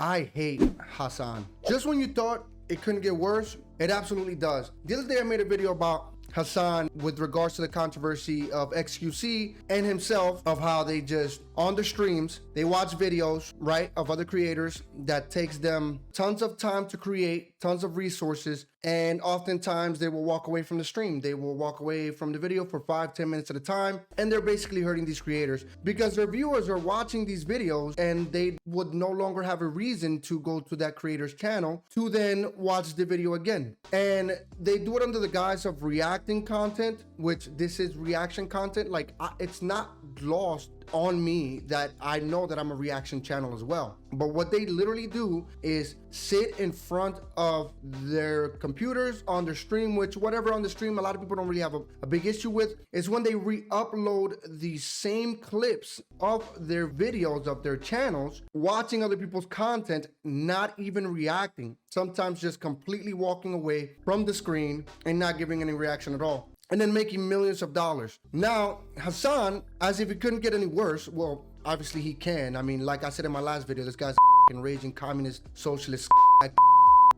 I hate Hasan. Just when you thought it couldn't get worse, it absolutely does. The other day I made a video about Hasan with regards to the controversy of XQC and himself, of how they just on the streams, they watch videos, right, of other creators that takes them tons of time to create, tons of resources, and oftentimes they will walk away from the stream. They will walk away from the video for 5-10 minutes at a time, and they're basically hurting these creators because their viewers are watching these videos and they would no longer have a reason to go to that creator's channel to then watch the video again. And they do it under the guise of reacting content, which this is reaction content. Like, it's not lost on me that I know that I'm a reaction channel as well. But what they literally do is sit in front of their computers on their stream, which whatever on the stream, a lot of people don't really have a big issue with, is when they re-upload the same clips of their videos of their channels, watching other people's content, not even reacting, sometimes just completely walking away from the screen and not giving any reaction at all, and then making millions of dollars. Now, Hasan, as if it couldn't get any worse, well, obviously he can. I mean, like I said in my last video, this guy's a raging communist, socialist.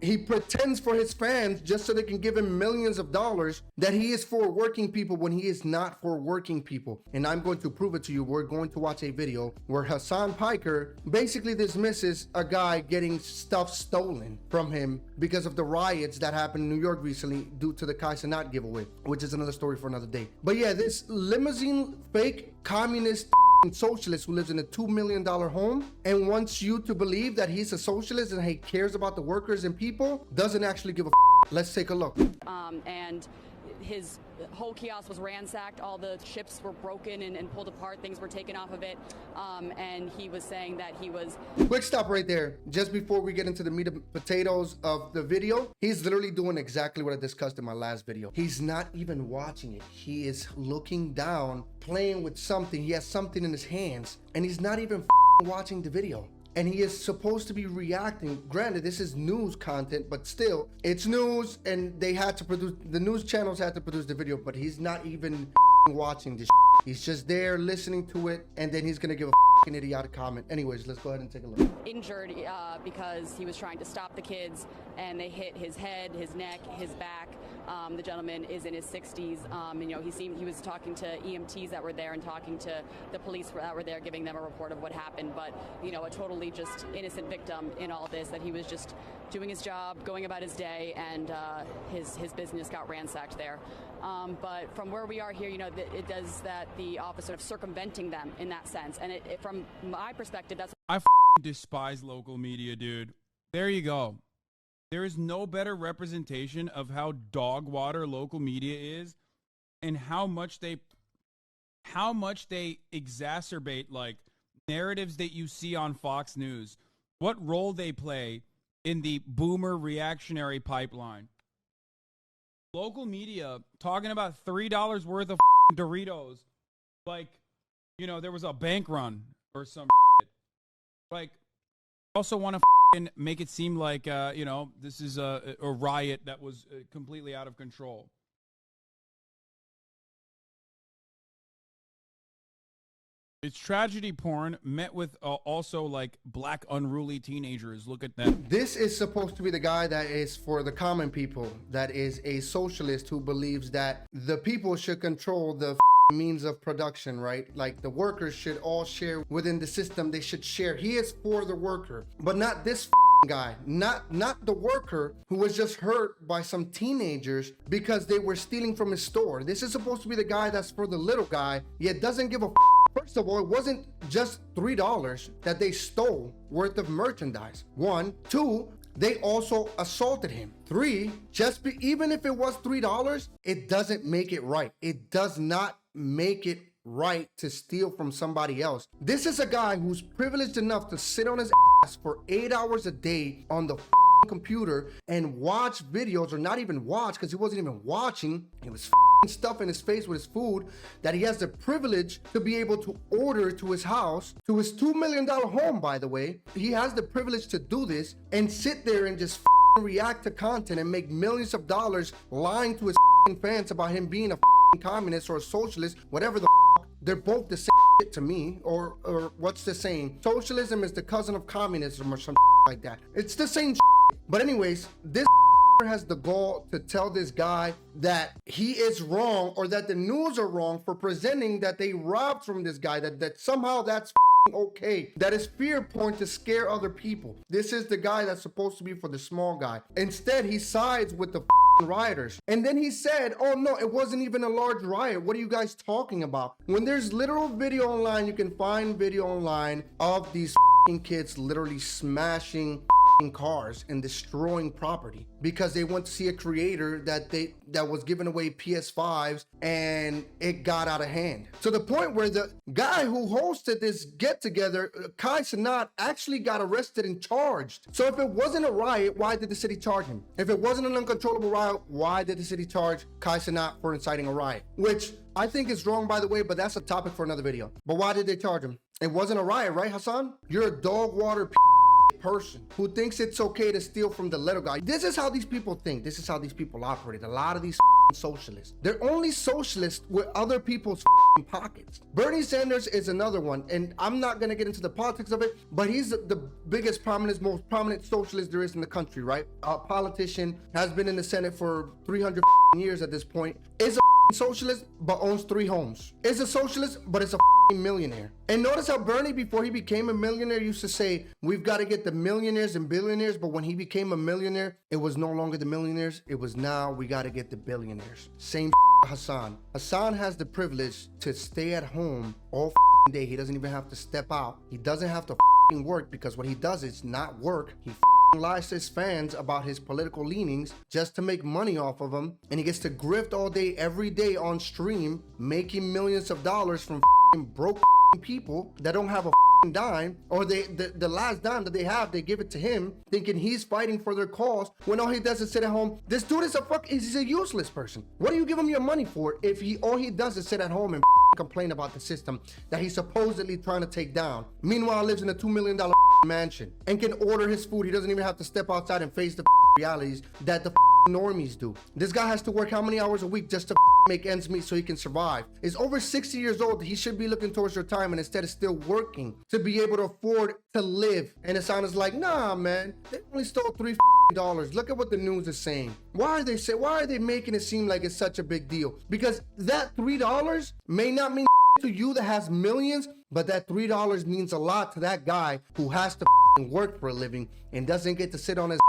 He pretends for his fans just so they can give him millions of dollars that he is for working people when he is not for working people. And I'm going to prove it to you. We're going to watch a video where Hasan Piker basically dismisses a guy getting stuff stolen from him because of the riots that happened in New York recently due to the Kai Cenat giveaway, which is another story for another day. But yeah, this limousine fake communist socialist who lives in a $2 million home and wants you to believe that he's a socialist and he cares about the workers and people, doesn't actually give a Let's take a look. And his whole kiosk was ransacked. All the chips were broken and pulled apart. Things were taken off of it. And he was saying that he was... Quick stop right there. Just before we get into the meat and potatoes of the video, he's literally doing exactly what I discussed in my last video. He's not even watching it. He is looking down, playing with something. He has something in his hands, and he's not even watching the video. And he is supposed to be reacting. Granted, this is news content, but still, it's news, and they had to produce, the news channels had to produce the video, but he's not even watching this. He's just there listening to it, and then he's gonna give a an idiotic comment. Anyways, let's go ahead and take a look. Injured because he was trying to stop the kids, and they hit his head, his neck, his back. The gentleman is in his 60s. And, you know, he was talking to EMTs that were there and talking to the police that were there, giving them a report of what happened. But, you know, a totally just innocent victim in all this, that he was just doing his job, going about his day, and his business got ransacked there. But from where we are here, you know, it does that the officer of circumventing them in that sense. And from my perspective, that's... I despise local media, dude. There you go. There is no better representation of how dog water local media is, and how much they exacerbate like narratives that you see on Fox News. What role they play in the boomer reactionary pipeline. Local media talking about $3 worth of Doritos, like, you know, there was a bank run or some like, also want to make it seem like, you know, this is a riot that was completely out of control. It's tragedy porn met with also like black unruly teenagers. Look at that. This is supposed to be the guy that is for the common people, that is a socialist who believes that the people should control the means of production, right? Like the workers should all share within the system. They should share. He is for the worker, but not this guy, not the worker who was just hurt by some teenagers because they were stealing from his store. This is supposed to be the guy that's for the little guy, yet doesn't give a First of all, it wasn't just $3 that they stole worth of merchandise. 1, 2, they also assaulted him. 3, even if it was $3, it doesn't make it right. It does not make it right to steal from somebody else. This is a guy who's privileged enough to sit on his ass for 8 hours a day on the computer and watch videos, or not even watch, because he wasn't even watching. He was stuff in his face with his food, that he has the privilege to be able to order to his house, to his $2 million home, by the way. He has the privilege to do this and sit there and just react to content and make millions of dollars lying to his fans about him being a communist or a socialist, whatever the they're both the same. to me. Or what's the saying? Socialism is the cousin of communism or some like that. It's the same. But anyways, this has the gall to tell this guy that he is wrong, or that the news are wrong for presenting that they robbed from this guy, that somehow that's okay. That is fear porn to scare other people. This is the guy that's supposed to be for the small guy. Instead, he sides with the rioters. And then he said, oh no, it wasn't even a large riot. What are you guys talking about? When there's literal video online, you can find video online of these kids literally smashing cars and destroying property because they went to see a creator that was giving away PS5s, and it got out of hand to the point where the guy who hosted this get together, Kai Cenat, actually got arrested and charged. So if it wasn't a riot, why did the city charge him? If it wasn't an uncontrollable riot, why did the city charge Kai Cenat for inciting a riot? Which I think is wrong, by the way, but that's a topic for another video. But why did they charge him? It wasn't a riot, right, Hasan? You're a dog water person who thinks it's okay to steal from the little guy. This is how these people think. This is how these people operate. A lot of these socialists. They're only socialists with other people's pockets. Bernie Sanders is another one, and I'm not going to get into the politics of it, but he's the biggest, most prominent socialist there is in the country, right? A politician, has been in the Senate for 300 years at this point, is a socialist, but owns 3 homes. Is a socialist, but is a millionaire. And notice how Bernie, before he became a millionaire, used to say, we've got to get the millionaires and billionaires, but when he became a millionaire, it was no longer the millionaires, it was now we got to get the billionaires. Same Hasan. Hasan has the privilege to stay at home all day. He doesn't even have to step out. He doesn't have to work, because what he does is not work. He lies to his fans about his political leanings just to make money off of them, and he gets to grift all day, every day on stream, making millions of dollars from broke people that don't have a dime, or the last dime that they have, they give it to him, thinking he's fighting for their cause, when all he does is sit at home. This dude is he's a useless person. What do you give him your money for if all he does is sit at home and complain about the system that he's supposedly trying to take down? Meanwhile, lives in a $2 million mansion and can order his food. He doesn't even have to step outside and face the realities that the normies do. This guy has to work how many hours a week just to make ends meet so he can survive? Is over 60 years old. He should be looking towards retirement instead of still working to be able to afford to live. And Hasan is like, nah, man, they only stole $3 Look at what the news is saying. Why are they making it seem like it's such a big deal? Because that $3 may not mean to you that has millions, but that $3 means a lot to that guy who has to work for a living and doesn't get to sit on his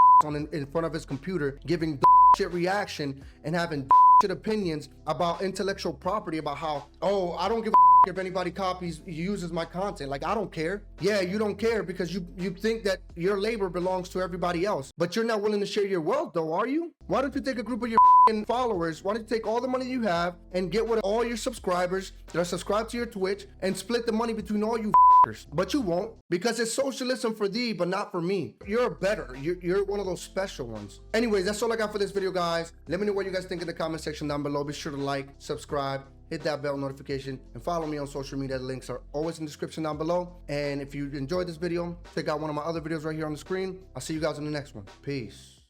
in front of his computer giving shit reaction and having shit opinions about intellectual property, about how, oh, I don't give a if anybody uses my content. Like, I don't care. Yeah, you don't care because you think that your labor belongs to everybody else, but you're not willing to share your wealth though, are you? Why don't you take a group of your followers, why don't you take all the money you have and get with all your subscribers that are subscribed to your Twitch and split the money between all you but you won't, because it's socialism for thee, but not for me. You're better. You're one of those special ones. Anyways, that's all I got for this video, guys. Let me know what you guys think in the comment section down below. Be sure to like, subscribe, hit that bell notification, and follow me on social media. The links are always in the description down below. And if you enjoyed this video, check out one of my other videos right here on the screen. I'll see you guys in the next one. Peace.